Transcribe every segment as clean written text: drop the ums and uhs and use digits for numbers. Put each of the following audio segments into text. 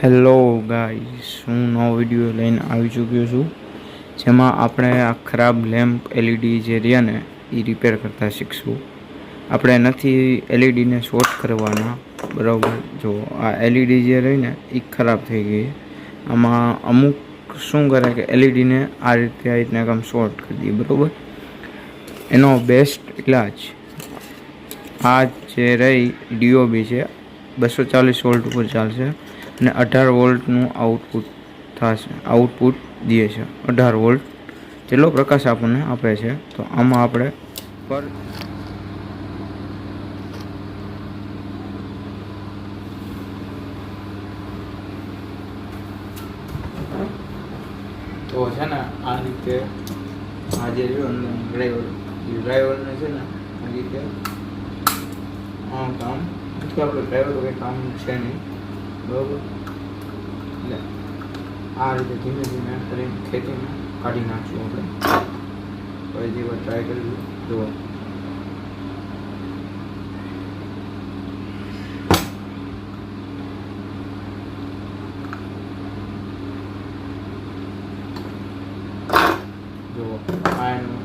Hello guys, હું નવો video લઈને આવી ચૂક્યો છું, જેમાં આપણે આ ખરાબ લેમ્પ એલઈડી જે રહ્યા ને એ રિપેર કરતા શીખશું. આપણે નથી એલઈડીને શોર્ટ કરવાના, બરાબર. જો આ એલઈડી જે રહી ને એ ખરાબ થઈ ગઈ. આમાં અમુક શું કરે કે એલઈડીને આ રીતના કામ શોર્ટ કરી દઈએ, બરાબર. એનો બેસ્ટ ઇલાજ આ જે રહી ડીઓબી છે, 240 વોલ્ટ ઉપર ચાલશે અને 18 વોલ્ટનું આઉટપુટ દે છે. 18 વોલ્ટ જેટલો પ્રકાશ આપણને આપે છે. તો આમાં આપણે પર તો છે ને આ રીતે આ જે ડ્રાઈવરને છે ને આ રીતે કામ નથી. આપણે ડ્રાઈવર કંઈ કામ છે નહીં, બરાબર. એટલે આ રીતે ધીમે ધીમે કરીને ખેતીને કાઢી નાખશું આપણે. ફરીથી વાર ટ્રાય કરીશું. જુઓ, જુઓ આ એનું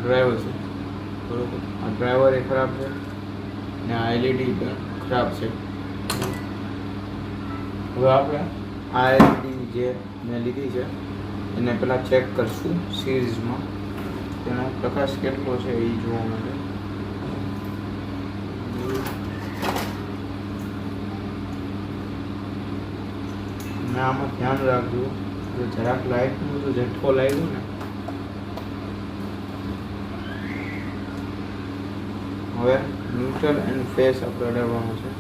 ડ્રાઈવર છે, બરાબર. આ ડ્રાઈવર એ ખરાબ છે ને આ એલઈડી પણ ખરાબ છે. હવે આપણે આ એલઈડી જે મેં લીધી છે એને પહેલાં ચેક કરશું સિરીઝમાં. તેનો પ્રકાશ કેટલો છે એ જોવા માટે. ને આમાં ધ્યાન રાખજો, જો જરાક લાઇટનું જો ઝટકો લાગ્યો ને, હવે ન્યુટ્રલ એન્ડ ફેસ આપણે અડાડવાનો છે.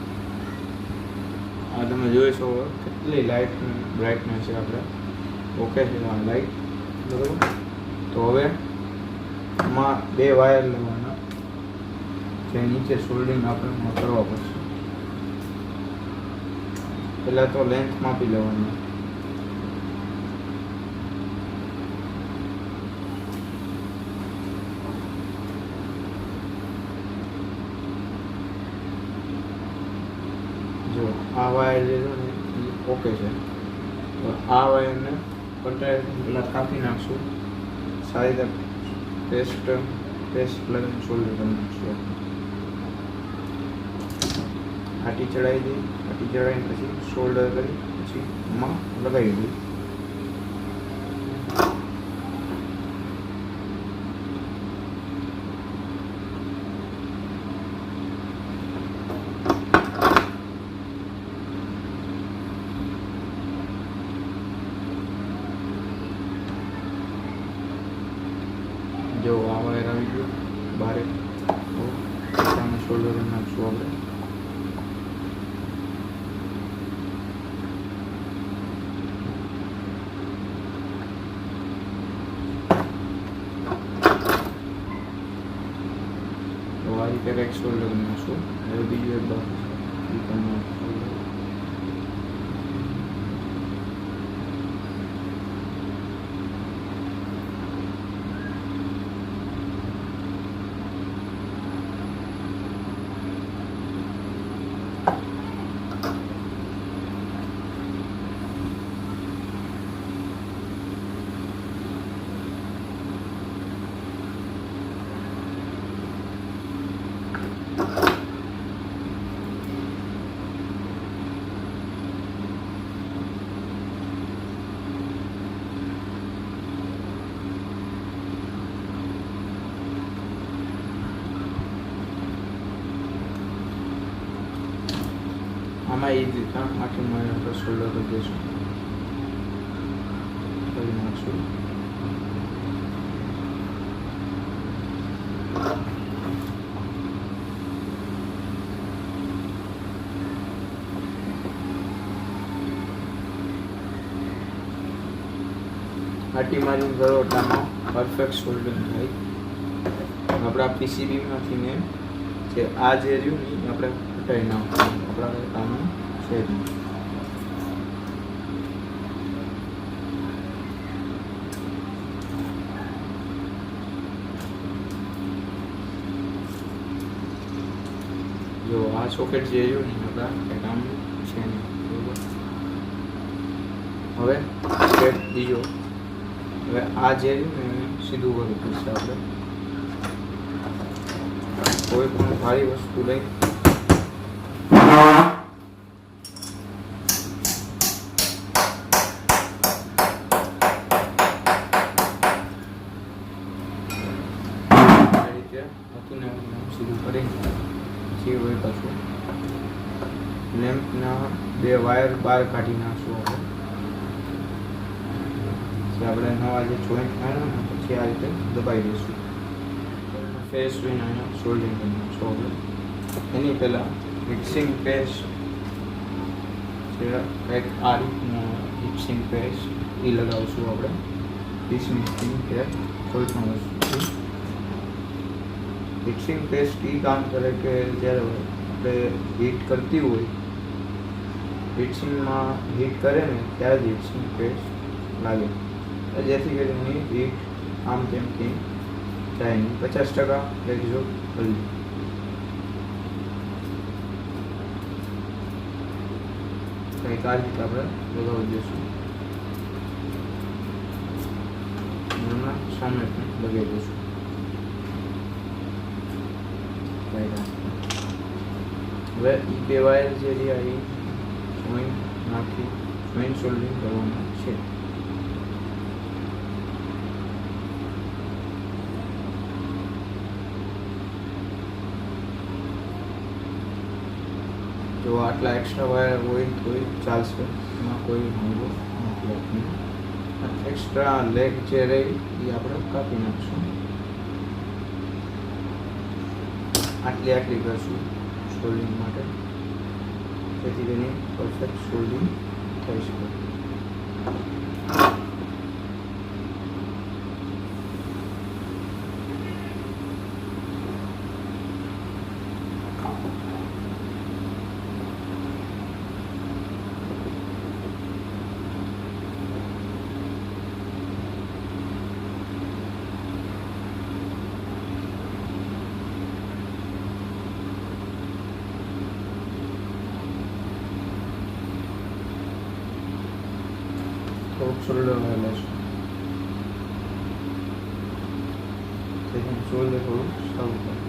આ તમે જોઈ શકો કેટલી લાઇટની બ્રાઇટનેસ છે. આપણે ઓકે છે આ લાઇટ, બરાબર. તો હવે આમાં 2 વાયર લેવાના, જે નીચે સોલ્ડિંગ આપણે કરવા પડશે. પહેલાં તો લેન્થ માપી લેવાની. જો આ વાયર જે છે ને એ ઓકે છે. તો આ વાયરને કટાઈ પેલા કાપી નાખશું. સારી રીતે પેસ્ટ લગાવીને સોલ્ડર કરી નાખશું. આટી ચડાવી દઈએ. આટી ચડાવીને પછી સોલ્ડર કરી પછી એમાં લગાવી દઈએ. જો આ વાયર આવી ગયો બારે, તો સામે શોલ્ડર નાખશું આપણે. તો આ રીતે એક શોલ્ડર નાખશું. હવે બીજું એક બાકી છે એ પણ નાખશું. આમાં એ જ રીતના આખી મારે આપણે સોલ્ડર કરી દઈશું, કરી નાખશું. આટી મારીને કરો એટલામાં પરફેક્ટ સોલ્ડરિંગ થાય. આપણા પીસીબીમાંથી ને જે આ જે રહ્યું ને આપણે હટાવી નાખવું. આપણા કામનું છે જ નહીં. જો આ સોકેટ જે રહ્યું ને આપણા કામનું છે નહીં, બરોબર. હવે સ્ટેપ બીજો, હવે આ જે સીધું કરવું પડશે આપણે. કોઈ પણ ભારી વસ્તુ લઈ સીધું કરી પછી હવે પાછું લેમ્પના 2 વાયર બહાર કાઢી નાખશું આપણે નવા જે જોઈન્ટ માર્યા ને પછી આ રીતે દબાવી દઈશું. ફેસ જોઈને અહીંયા સોલ્ડિંગ કરી નાખશું આપણે. એની પહેલાં મિક્સિંગ પેસ્ટ જે કંઈક આ રીતનું મિક્સિંગ પેસ્ટ એ લગાવશું આપણે. 20 મિનિટ કે કોઈ પણ વસ્તુ મિક્સિંગ પેસ્ટ એ કામ કરે કે જ્યારે આપણે હીટ કરતી હોય, મિક્સિંગમાં હીટ કરે ને ત્યારે જ મિક્સિંગ પેસ્ટ લાગે, જેથી કરીને હીટ આમ તેમ કંઈ જાય નહીં. 50% લેજો હલ્દી. કંઈક આ રીતે આપણે લગાવી દઈશું. હમણાં સામે પણ લગાવી દઈશું. હવે એ 2 વાયર જે રહ્યા એ જોઈન્ટ નાખી જોઈન્ટ સોલ્ડિંગ કરવાના છે. જો આટલા એક્સ્ટ્રા વાયર હોય તો ચાલશે, એમાં કોઈ વાંધો નથી. એક્સ્ટ્રા લેગ જે રહી એ આપણે કાપી નાખશું. આટલી કરશું સોલ્ડિંગ માટે, જેથી કરીને પરફેક્ટ સોલ્ડિંગ થઈ શકે. થોડુંક શોલ્ડર લેશું, તેથી શોલ્ડર થોડું સારું થાય.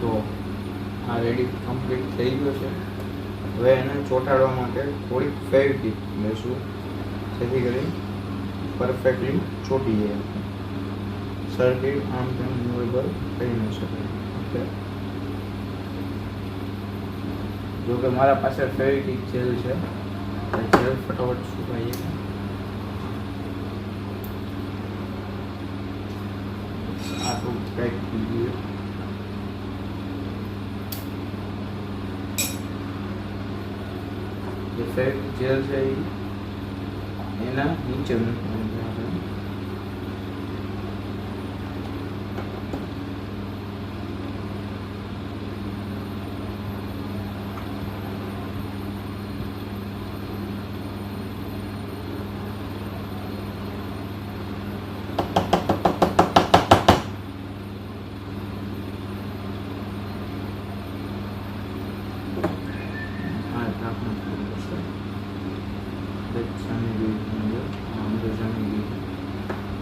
જો આ રેડી કમ્પ્લીટ થઈ ગયો છે. હવે એને ચોંટાડવા માટે થોડીક ફેવિક્વિક લેશું, જેથી કરી પરફેક્ટલી ચોંટી જાય. સર્કિટ આમ તેમ મૂવેબલ થઈ ન શકે. ઓકે, જો કે મારા પાસે ફેવિક્વિક જેલ છે, જેલ ફટાફટ સુકાઈ જાય. આ તો કંઈક બીજું જે ફેવિક્વિક જેલ છે એના નીચે મૂકવાનું છે આપણે.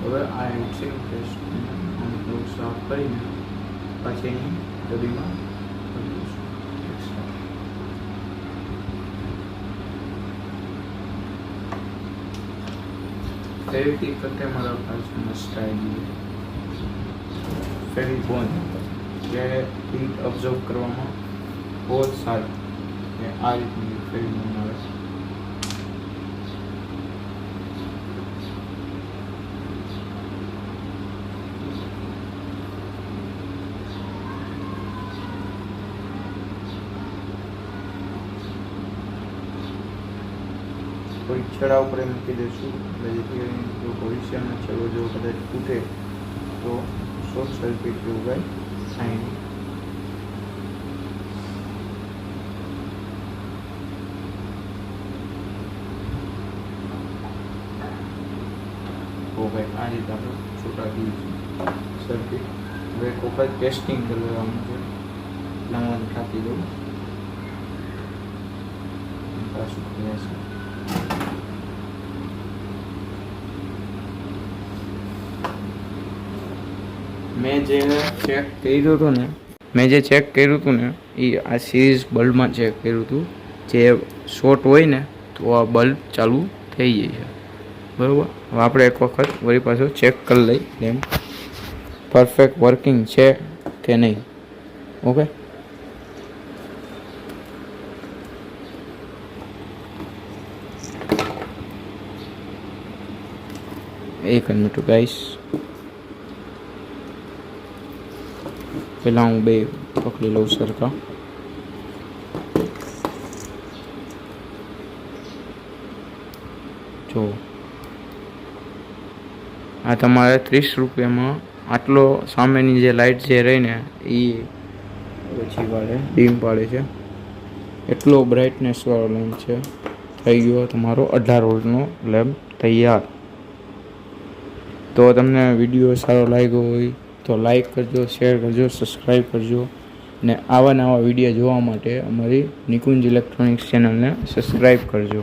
હવે આ મિક્સિંગ પેસ્ટ થોડુંક સાફ કરીને પછી એની ડબ્બીમાં ફેવિક્વિક કરતે મારા પાસે સ્ટાઇલ ફેવિકોન જે હીટ ઓબ્ઝર્વ કરવામાં બહુ જ સારી છે. આ રીતની ફેવિકોન આવે છે. કોઈ છેડા ઉપર મૂકી દઈશું, એટલે જેથી કરીને જો ભવિષ્યમાં છેડો જો કદાચ તૂટે તો શોર્ટ સર્કિટ જેવું કંઈ થાય નહીં. તો ભાઈ આ રીતે આપણે છૂટા દઈશું સર્કિટ. હવે એક વખત ટેસ્ટિંગ કરી લેવાનું છે, એટલા હું કાપી દઉં. પાછું ખુલે છે. મેં જે ચેક કર્યું હતું ને એ આ સિરીઝ બલ્બમાં ચેક કર્યું હતું. જે શોર્ટ હોય ને તો આ બલ્બ ચાલુ થઈ જાય છે. બરાબર, હવે આપણે એક વખત વળી પાછો ચેક કરી લઈ લેમ્પ પરફેક્ટ વર્કિંગ છે કે નહીં. ઓકે, એક મિનિટ ગાઈસ, પહેલાં હું બે પકડી લઉં સરખા. જો આ તમારે 30 રૂપિયામાં આટલો સામેની જે લાઇટ જે રહીને એ ઓછી પાડે, ડીમ પાડે છે. એટલો બ્રાઇટનેસ વાળો લેમ્પ છે. થઈ ગયો તમારો 18 વોલ્ટનો લેમ્પ તૈયાર. તો તમને વિડીયો સારો લાગ્યો હોય તો લાઈક કરજો, શેર કરજો, સબસ્ક્રાઈબ કરજો ને આવા નવા વિડીયો જોવા માટે અમારી નિકુંજ ઇલેક્ટ્રોનિક્સ ચેનલને સબસ્ક્રાઈબ કરજો.